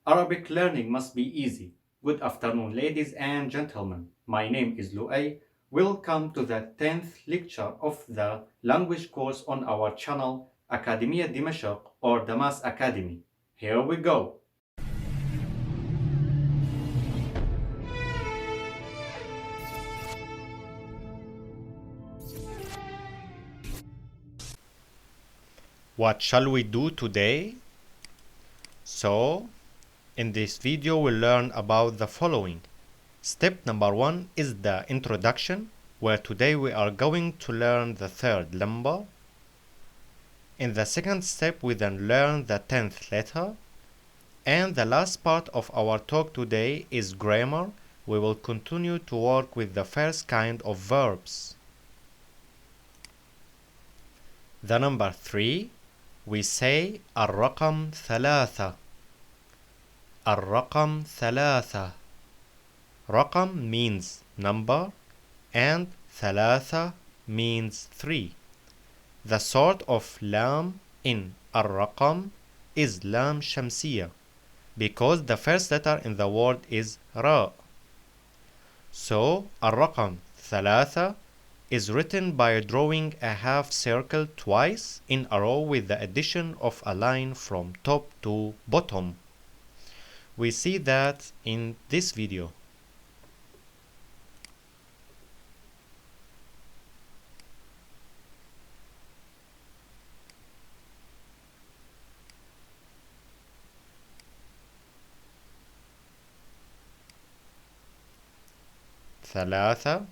Arabic learning must be easy. Good afternoon, ladies and gentlemen. My name is Luay. Welcome to the 10th lecture of the language course on our channel, Academia Dimashq or Damas Academy. Here we go. What shall we do today? In this video we'll learn about the following. Step number 1 is the introduction, where today we are going to learn the third number. In the second step we then learn the 10th letter. And the last part of our talk today is grammar. We will continue to work with the first kind of verbs. The number 3, we say الرقم ثلاثة. الرقم ثلاثة. رقم means number and ثلاثة means 3. The sort of lam in الرقم is lam shamsiyah because the first letter in the word is ra. So الرقم ثلاثة is written by drawing a half circle twice in a row with the addition of a line from top to bottom. We see that in this video. ثلاثة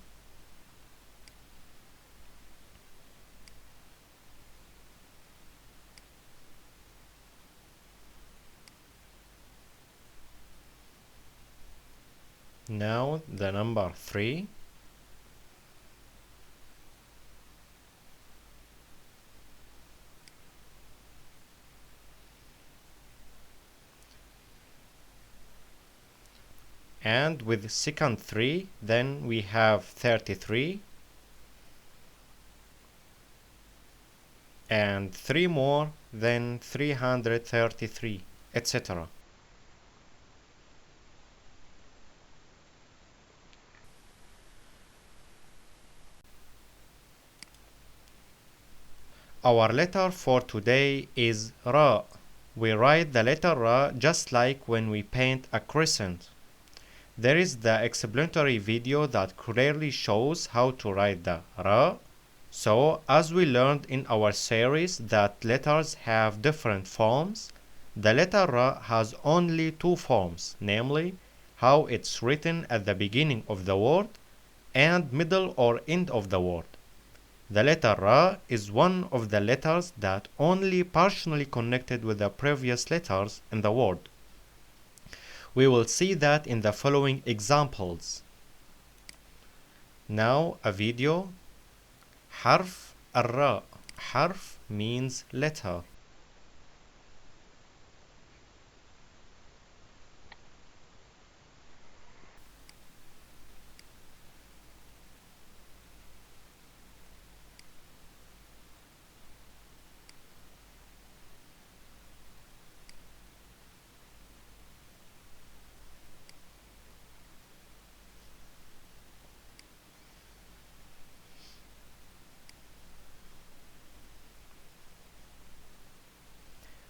Now the number 3. And with second 3, then we have 33. And 3 more, then 333, etc. Our letter for today is Ra. We write the letter Ra just like when we paint a crescent. There is the explanatory video that clearly shows how to write the Ra. So, as we learned in our series that letters have different forms, the letter Ra has only 2 forms, namely how it's written at the beginning of the word and middle or end of the word. The letter Ra is one of the letters that only partially connected with the previous letters in the word. We will see that in the following examples. Now a video. حرف الراء. حرف means letter.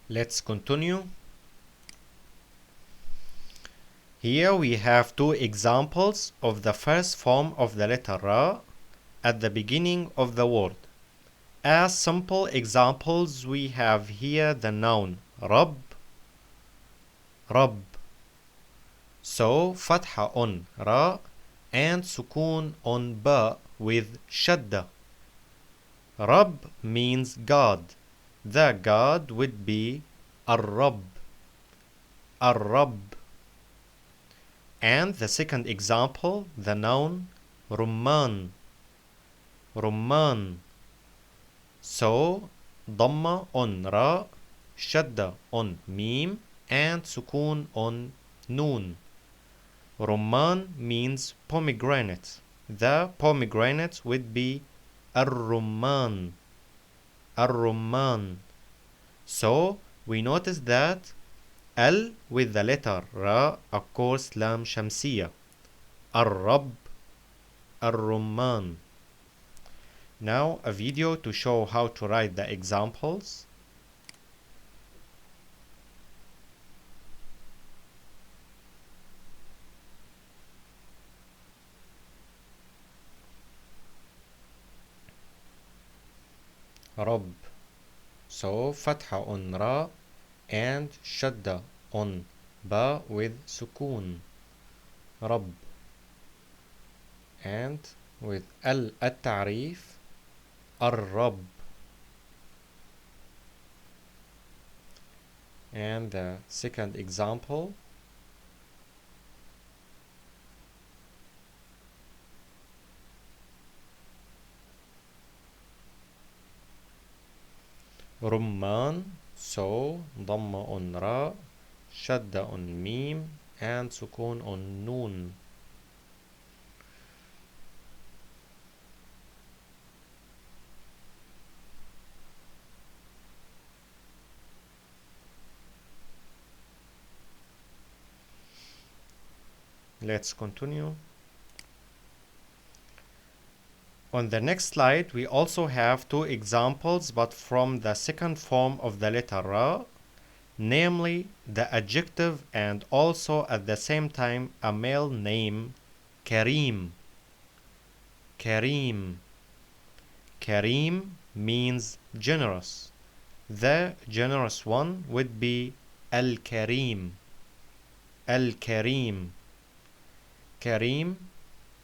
Let's continue. Here we have 2 examples of the first form of the letter Ra at the beginning of the word. As simple examples, we have here the noun Rabb, Rabb. So, fatha on Ra and sukun on Ba with shadda. Rabb means God. The God would be Ar-Rabb, Ar-Rabb. And the second example, the noun Rumman, Rumman. So, Dhamma on Ra, Shadda on Mim, and Sukun on Noon. Rumman means pomegranate. The pomegranate would be Ar-Rumman, Ar-Rumman. So we notice that L with the letter Ra, of course, Lam Shamsiya. الرب, الرمان. Now a video to show how to write the examples. رب. So fatha on Ra and shadda on Ba with sukun. رب. And with Al-Ta'rif, الرب. And the second example. Rumman. So Dhamma on Ra, Shadda on Mim, and Sukun on Noon. Let's continue. On the next slide, we also have two examples, but from the second form of the letter Ra, namely the adjective and also at the same time a male name, Kareem. Kareem. Kareem means generous. The generous one would be Al-Kareem. Al-Kareem. Kareem,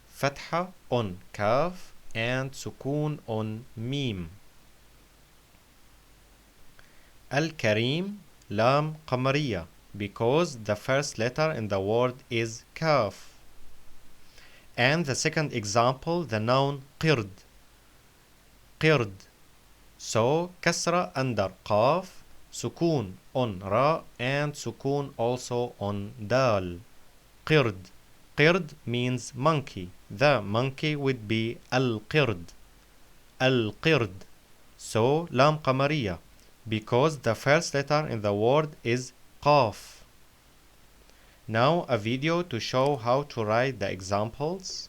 fatha on kaf and sukun on mim. Al-Kareem, lam qamariya, because the first letter in the word is kaf. And the second example, the noun qird. Qird. So kasra under qaf, sukun on ra, and sukun also on dal. Qird. Qird means monkey. The monkey would be al-qird. Al-qird. So lam qamariya, because the first letter in the word is qaf. Now a video to show how to write the examples.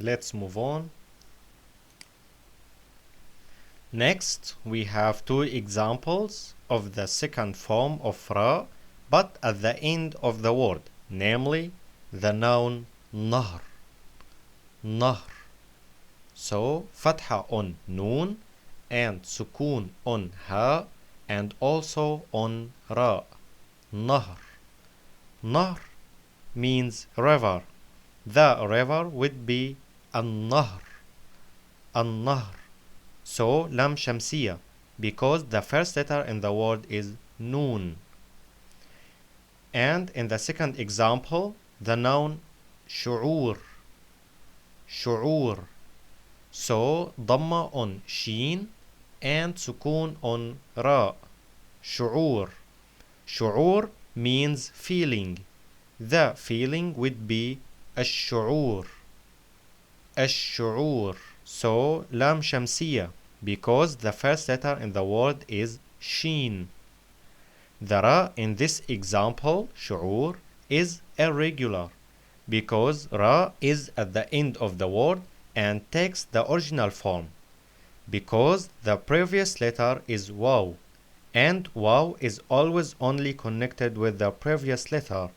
Let's move on. Next, we have two examples of the second form of Ra, but at the end of the word, namely the noun nahr. Nahr. So, fatha on noon and sukun on ha and also on ra. Nahr. Nahr means river. The river would be an-nahr. An-nahr. So lam shamsiya, because the first letter in the word is noon. And in the second example, the noun shu'ur. Shu'ur. So dhamma on sheen and sukun on ra. Shu'ur. Shu'ur means feeling. The feeling would be ash-shu'ur. Ash-shu'ur. So lam shamsiya, because the first letter in the word is sheen. The ra in this example, shu'ur, is irregular. because ra is at the end of the word and takes the original form, because the previous letter is waw, and waw is always only connected with the previous letter,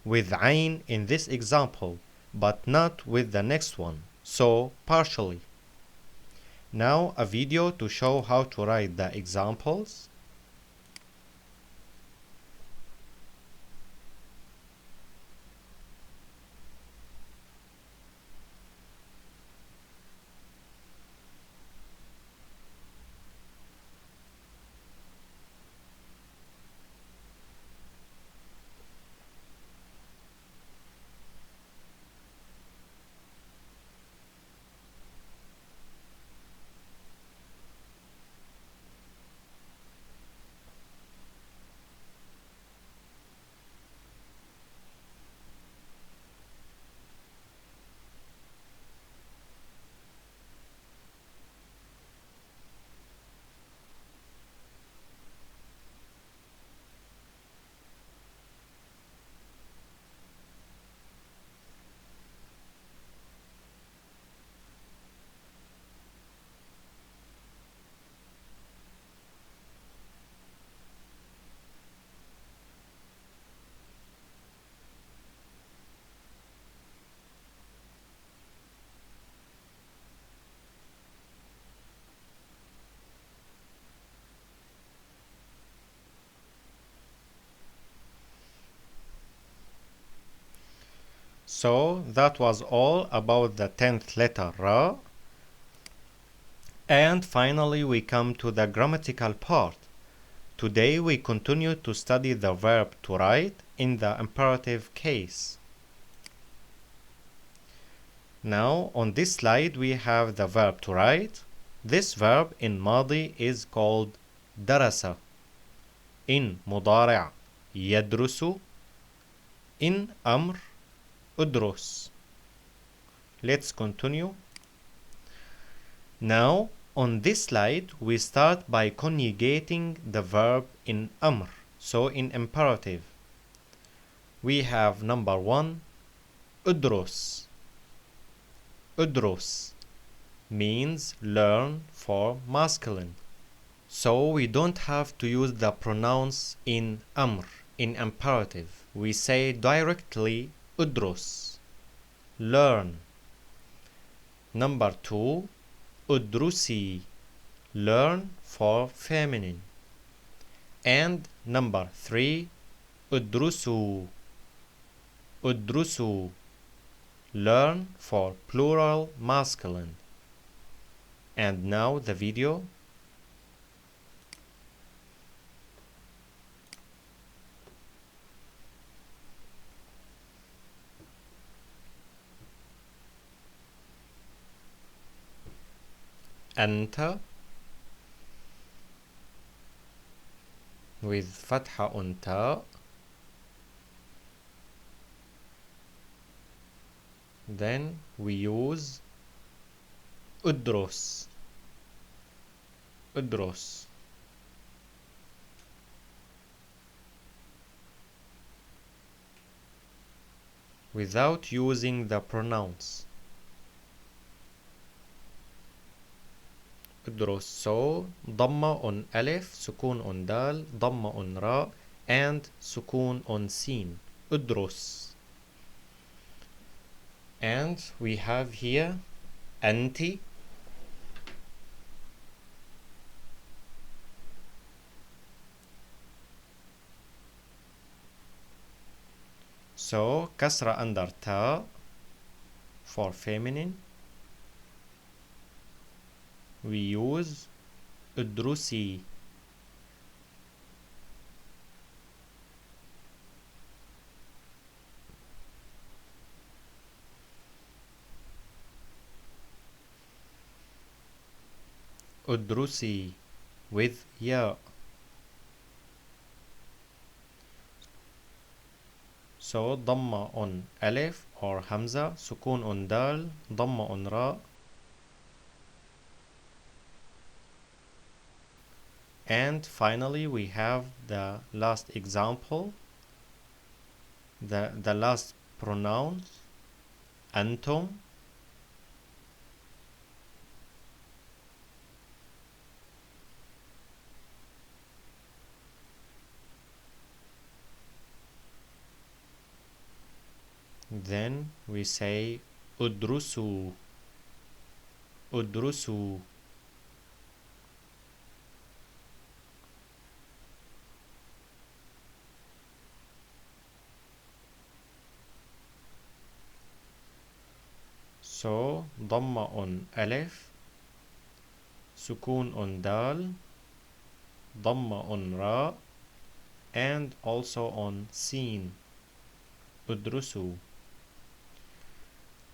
with ayn in this example, but not with the next one, so partially. Now a video to show how to write the examples. So that was all about the 10th letter ra. And finally we come to the grammatical part. Today we continue to study the verb to write in the imperative case. Now on this slide we have the verb to write. This verb in ماضي is called درس. In مضارع يدرس. In أمر ادرس. Let's continue. Now on this slide we start by conjugating the verb in أمر, so in imperative. We have number 1, ادرس. ادرس means learn for masculine. So we don't have to use the pronouns in أمر, in imperative. We say directly ادرس, learn. Number 2, ادرسي, learn for feminine. And number 3, ادرسوا. ادرسوا, learn for plural masculine. And now the video. أنت with فتحة on تاء. Then we use ادرس. ادرس. without using the pronouns. ادرس. So ضمة on ألف, سكون on دال, ضمة on راء, and سكون on سين. ادرس. And we have here أنت. So كسرة under تاء for feminine. We use ادرسي. ادرسي with ياء. So ضمة on ألف or همزة, سكون on دال, ضمة on راء. And finally we have the last example, the last pronouns. أنتم. Then we say ادرسوا. ادرسوا. So ضمة on ألف، سكون on دال، ضمة on راء, and also on سين. ادرسوا.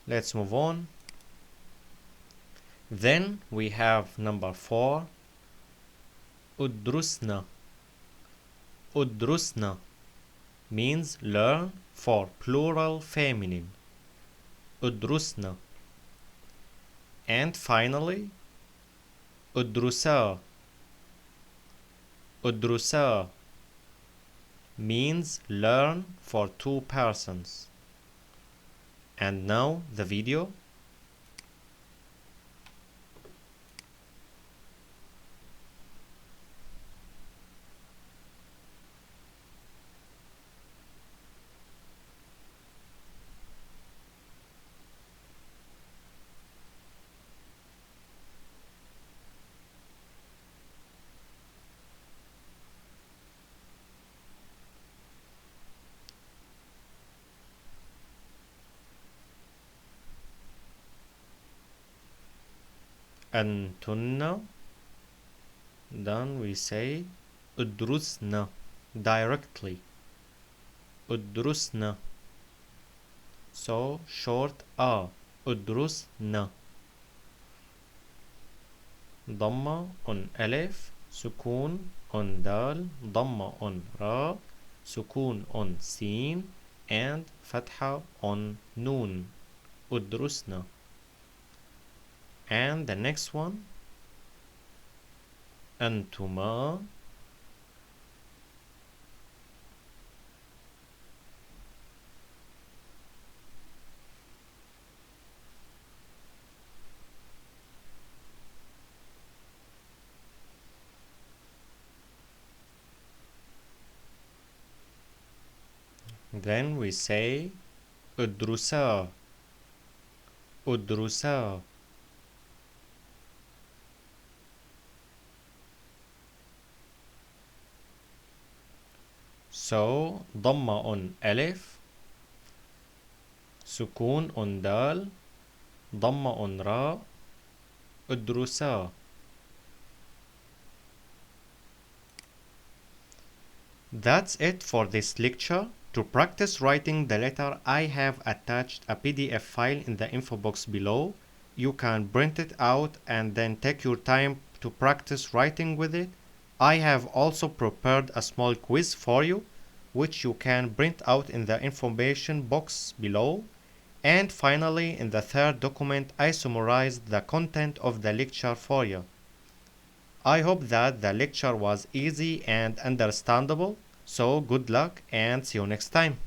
Let's move on. Then we have number 4. ادرسنا. ادرسنا means learn for plural feminine. ادرسنا. And finally ادرسا. ادرسا means learn for 2 persons. And now the video. أنتن. Then we say ادرسنا directly. ادرسنا. So short A. ادرسنا. ضمة on ألف، سكون on دال، ضمة on راء، سكون on سين, and فتحة on نون. ادرسنا. And the next one أنتما. Then we say ادرسا. ادرسا. So ضمة on ألف، سكون on دال، ضمة on راء. ادرسا. That's it for this lecture. To practice writing the letter, I have attached a PDF file in the info box below. You can print it out and then take your time to practice writing with it. I have also prepared a small quiz for you, which you can print out in the information box below. And finally, in the third document, I summarized the content of the lecture for you. I hope that the lecture was easy and understandable. So good luck and see you next time.